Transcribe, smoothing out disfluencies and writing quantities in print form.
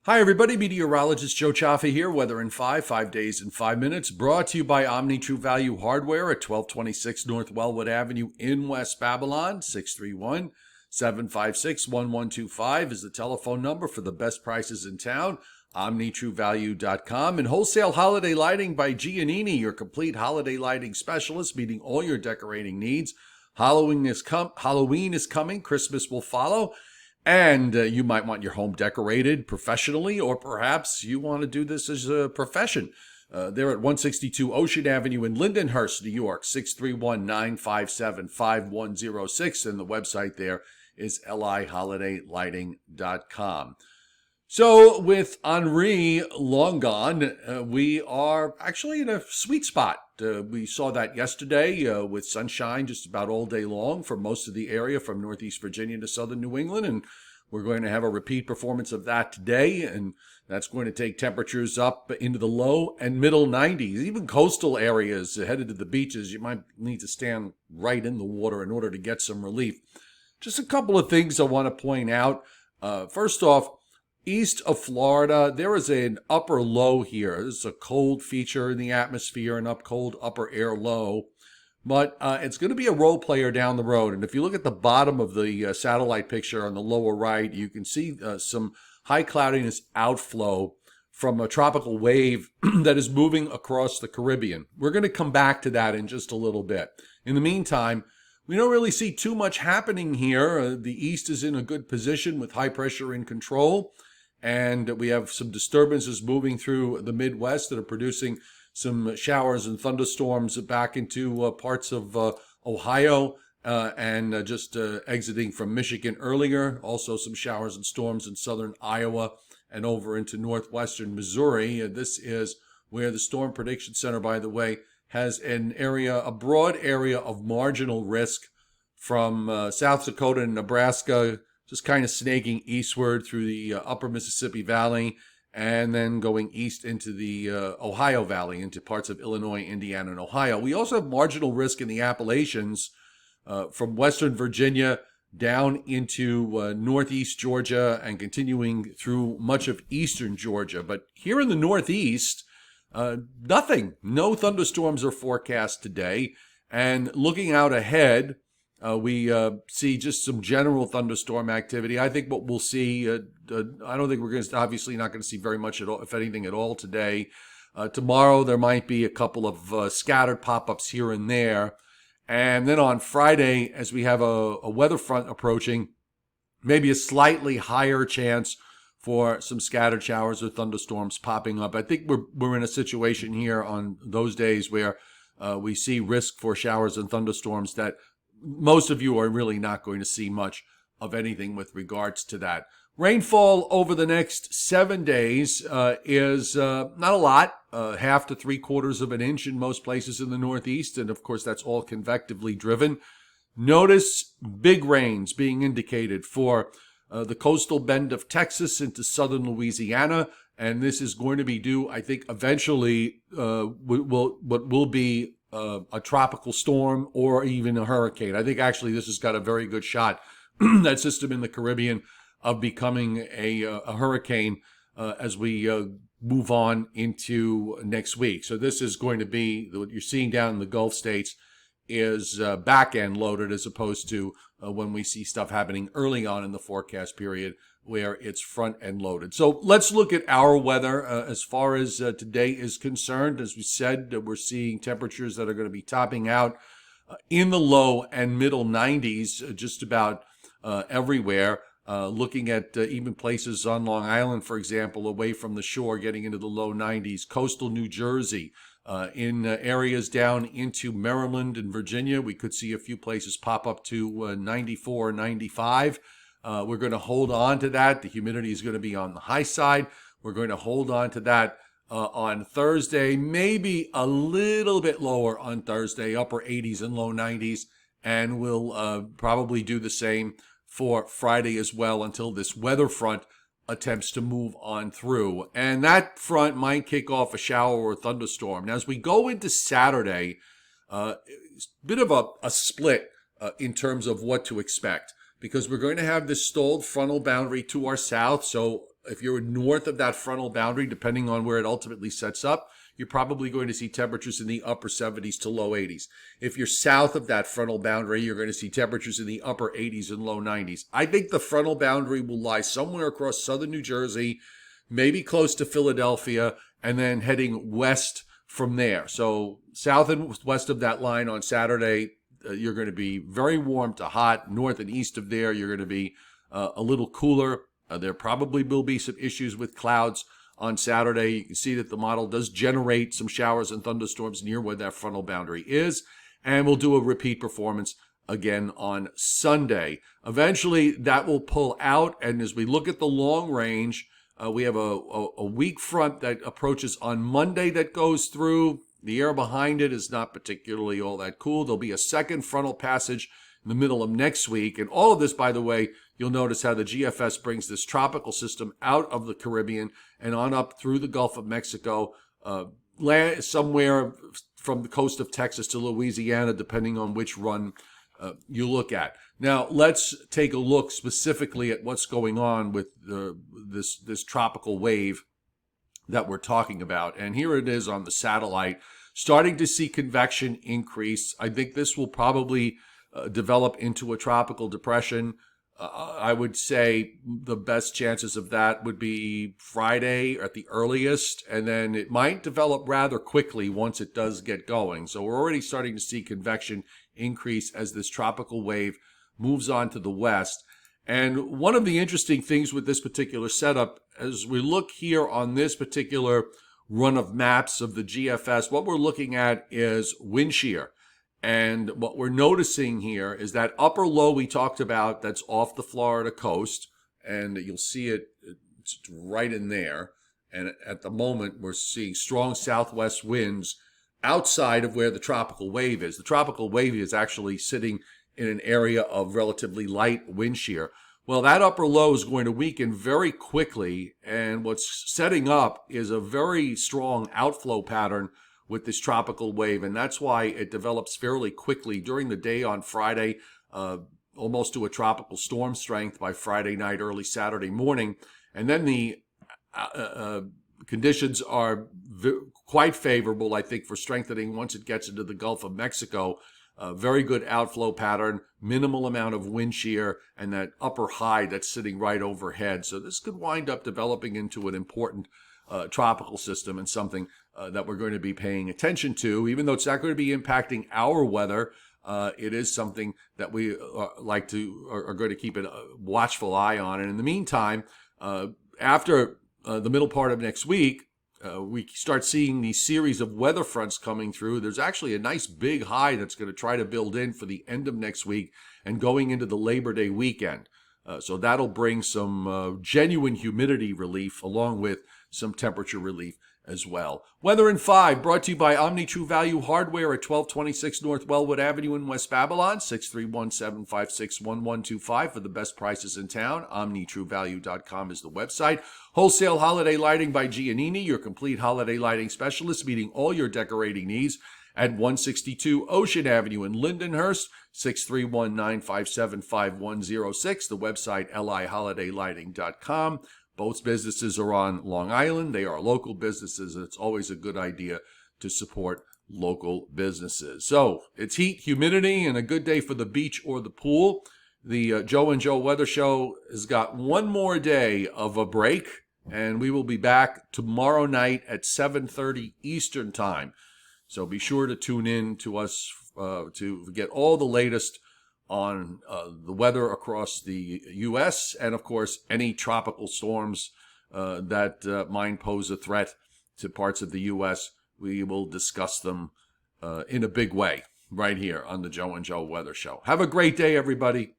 Hi, everybody. Meteorologist Joe Cioffi here. Weather in 5 days in 5 minutes. Brought to you by Omni True Value Hardware at 1226 North Wellwood Avenue in West Babylon. 631-756-1125 is the telephone number for the best prices in town. OmniTrueValue.com. And Wholesale Holiday Lighting by Giannini, your complete holiday lighting specialist, meeting all your decorating needs. Halloween is coming. Christmas will follow. And you might want your home decorated professionally, or perhaps you want to do this as a profession. They're at 162 Ocean Avenue in Lindenhurst, New York, 631-957-5106. And the website there is liholidaylighting.com. So with Henri long gone, we are actually in a sweet spot. We saw that yesterday with sunshine just about all day long for most of the area from Northeast Virginia to Southern New England. And we're going to have a repeat performance of that today. And that's going to take temperatures up into the low and middle 90s. Even coastal areas headed to the beaches, you might need to stand right in the water in order to get some relief. Just a couple of things I want to point out. First off, east of Florida, there is an upper low here. This is a cold feature in the atmosphere, an cold upper air low. But it's going to be a role player down the road. And if you look at the bottom of the satellite picture on the lower right, you can see some high cloudiness outflow from a tropical wave that is moving across the Caribbean. We're going to come back to that in just a little bit. In the meantime, we don't really see too much happening here. The east is in a good position with high pressure in control. And we have some disturbances moving through the Midwest that are producing some showers and thunderstorms back into parts of Ohio and just exiting from Michigan earlier. Also some showers and storms in southern Iowa and over into northwestern Missouri. This is where the Storm Prediction Center, by the way, has a broad area of marginal risk from South Dakota and Nebraska, just kind of snaking eastward through the upper Mississippi Valley and then going east into the Ohio Valley, into parts of Illinois, Indiana, and Ohio. We also have marginal risk in the Appalachians from western Virginia down into northeast Georgia and continuing through much of eastern Georgia. But here in the northeast, nothing. No thunderstorms are forecast today. And looking out ahead, we see just some general thunderstorm activity. I think what we'll see, I don't think we're going to, obviously not going to see very much at all, if anything at all today. Tomorrow there might be a couple of scattered pop-ups here and there. And then on Friday, as we have a weather front approaching, maybe a slightly higher chance for some scattered showers or thunderstorms popping up. I think we're in a situation here on those days where we see risk for showers and thunderstorms that most of you are really not going to see much of anything with regards to that. Rainfall over the next 7 days is not a lot, half to 3/4 of an inch in most places in the Northeast. And of course, that's all convectively driven. Notice big rains being indicated for the coastal bend of Texas into southern Louisiana. And this is going to be due, I think, eventually what will be a tropical storm or even a hurricane. I think actually this has got a very good shot, that system in the Caribbean, of becoming a hurricane as we move on into next week. So this is going to be, what you're seeing down in the Gulf states is back-end loaded as opposed to when we see stuff happening early on in the forecast period where it's front-end loaded. So let's look at our weather as far as today is concerned. As we said, we're seeing temperatures that are going to be topping out in the low and middle 90s just about everywhere. Looking at even places on Long Island, for example, away from the shore, getting into the low 90s. Coastal New Jersey, in areas down into Maryland and Virginia, we could see a few places pop up to 94, 95. We're going to hold on to that. The humidity is going to be on the high side. We're going to hold on to that on Thursday, maybe a little bit lower on Thursday, upper 80s and low 90s. And we'll probably do the same for Friday as well until this weather front attempts to move on through. And that front might kick off a shower or thunderstorm. Now, as we go into Saturday, it's a bit of a split in terms of what to expect, because we're going to have this stalled frontal boundary to our south. So if you're north of that frontal boundary, depending on where it ultimately sets up, you're probably going to see temperatures in the upper 70s to low 80s. If you're south of that frontal boundary, you're going to see temperatures in the upper 80s and low 90s. I think the frontal boundary will lie somewhere across southern New Jersey, maybe close to Philadelphia, and then heading west from there. So south and west of that line on Saturday, you're going to be very warm to hot. North and east of there, you're going to be a little cooler. There probably will be some issues with clouds on Saturday. You can see that the model does generate some showers and thunderstorms near where that frontal boundary is. And we'll do a repeat performance again on Sunday. Eventually, that will pull out. And as we look at the long range, we have a weak front that approaches on Monday that goes through. The air behind it is not particularly all that cool. There'll be a second frontal passage in the middle of next week. And all of this, by the way, you'll notice how the GFS brings this tropical system out of the Caribbean and on up through the Gulf of Mexico, somewhere from the coast of Texas to Louisiana, depending on which run you look at. Now, let's take a look specifically at what's going on with this tropical wave that we're talking about. And here it is on the satellite, starting to see convection increase. I think this will probably develop into a tropical depression. I would say the best chances of that would be Friday at the earliest, and then it might develop rather quickly once it does get going. So we're already starting to see convection increase as this tropical wave moves on to the west. And one of the interesting things with this particular setup, as we look here on this particular run of maps of the GFS, what we're looking at is wind shear. And what we're noticing here is that upper low we talked about that's off the Florida coast, and you'll see it's right in there. And at the moment, we're seeing strong southwest winds outside of where the tropical wave is. The tropical wave is actually sitting in an area of relatively light wind shear. Well, that upper low is going to weaken very quickly, and what's setting up is a very strong outflow pattern with this tropical wave, and that's why it develops fairly quickly during the day on Friday, almost to a tropical storm strength by Friday night, early Saturday morning. And then the conditions are quite favorable, I think, for strengthening once it gets into the Gulf of Mexico. Very good outflow pattern, minimal amount of wind shear, and that upper high that's sitting right overhead. So this could wind up developing into an important tropical system and something that we're going to be paying attention to. Even though it's not going to be impacting our weather, it is something that we are going to keep a watchful eye on. And in the meantime, after the middle part of next week, we start seeing these series of weather fronts coming through. There's actually a nice big high that's going to try to build in for the end of next week and going into the Labor Day weekend. So that'll bring some genuine humidity relief along with some temperature relief as well. Weather in 5 brought to you by Omni True Value Hardware at 1226 North Wellwood Avenue in West Babylon, 631-756-1125 for the best prices in town. OmniTrueValue.com is the website. Wholesale Holiday Lighting by Giannini, your complete holiday lighting specialist, meeting all your decorating needs at 162 Ocean Avenue in Lindenhurst, 631-957-5106. The website, liholidaylighting.com. Both businesses are on Long Island. They are local businesses, and it's always a good idea to support local businesses. So it's heat, humidity, and a good day for the beach or the pool. The Joe and Joe Weather Show has got one more day of a break, and we will be back tomorrow night at 7:30 Eastern Time. So be sure to tune in to us to get all the latest on the weather across the U.S. and, of course, any tropical storms that might pose a threat to parts of the U.S. We will discuss them in a big way right here on the Joe and Joe Weather Show. Have a great day, everybody.